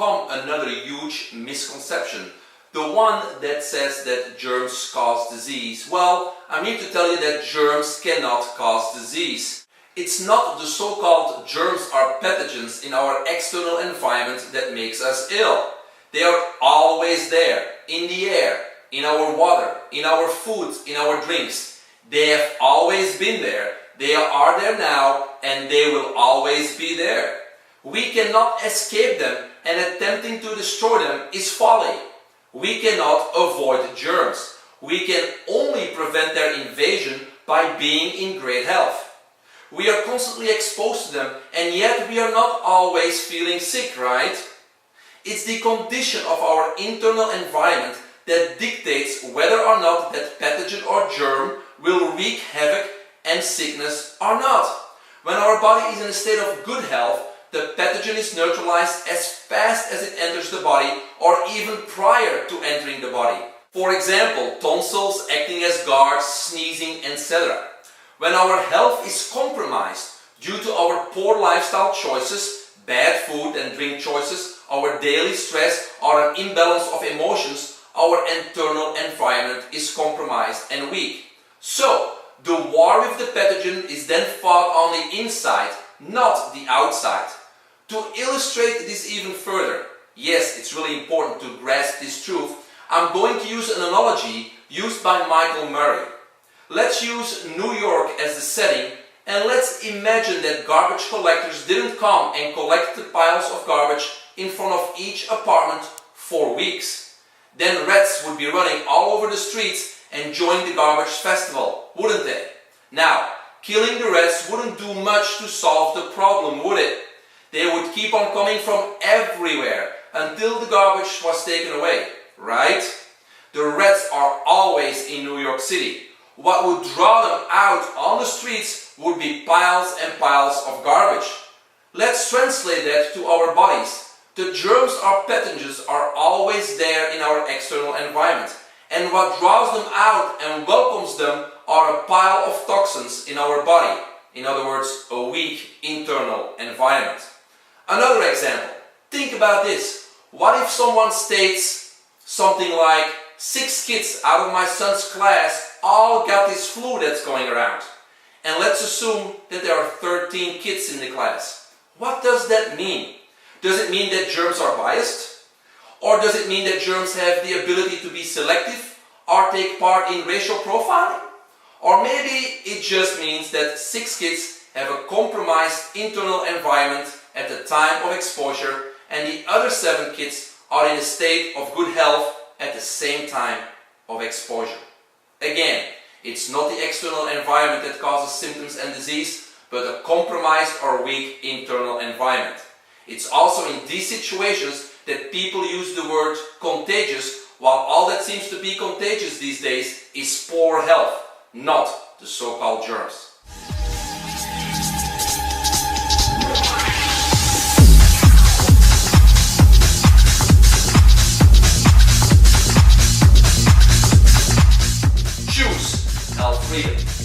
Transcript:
overcome another huge misconception. The one that says that germs cause disease. Well, I'm here to tell you that germs cannot cause disease. It's not the so-called germs or pathogens in our external environment that makes us ill. They are always there, in the air, in our water, in our food, in our drinks. They have always been there. They are there now, and they will always be there. We cannot escape them, and attempting to destroy them is folly. We cannot avoid germs. We can only prevent their invasion by being in great health. We are constantly exposed to them, and yet we are not always feeling sick, right? It's the condition of our internal environment that dictates whether or not that pathogen or germ will wreak havoc and sickness or not. When our body is in a state of good health, the pathogen is neutralized as fast as it enters the body or even prior to entering the body. For example, tonsils acting as guards, sneezing, etc. When our health is compromised due to our poor lifestyle choices, bad food and drink choices, our daily stress, or an imbalance of emotions, our internal environment is compromised and weak. So, the war with the pathogen is then fought on the inside, not the outside. To illustrate this even further, yes, it's really important to grasp this truth, I'm going to use an analogy used by Michael Murray. Let's use New York as the setting, and let's imagine that garbage collectors didn't come and collect the piles of garbage in front of each apartment for weeks. Then rats would be running all over the streets enjoying the garbage festival, wouldn't they? Now, killing the rats wouldn't do much to solve the problem, would it? They would keep on coming from everywhere until the garbage was taken away, right? The rats are always in New York City. What would draw them out on the streets would be piles and piles of garbage. Let's translate that to our bodies. The germs or pathogens are always there in our external environment, and what draws them out and welcomes them are a pile of toxins in our body. In other words, a weak internal environment. Another example, think about this. What if someone states something like, 6 kids out of my son's class all got this flu that's going around. And let's assume that there are 13 kids in the class. What does that mean? Does it mean that germs are biased? Or does it mean that germs have the ability to be selective or take part in racial profiling? Or maybe it just means that 6 kids have a compromised internal environment at the time of exposure, and the other 7 kids are in a state of good health at the same time of exposure. Again, it's not the external environment that causes symptoms and disease, but a compromised or weak internal environment. It's also in these situations that people use the word contagious, while all that seems to be contagious these days is poor health, not the so-called germs. Choose health freedom.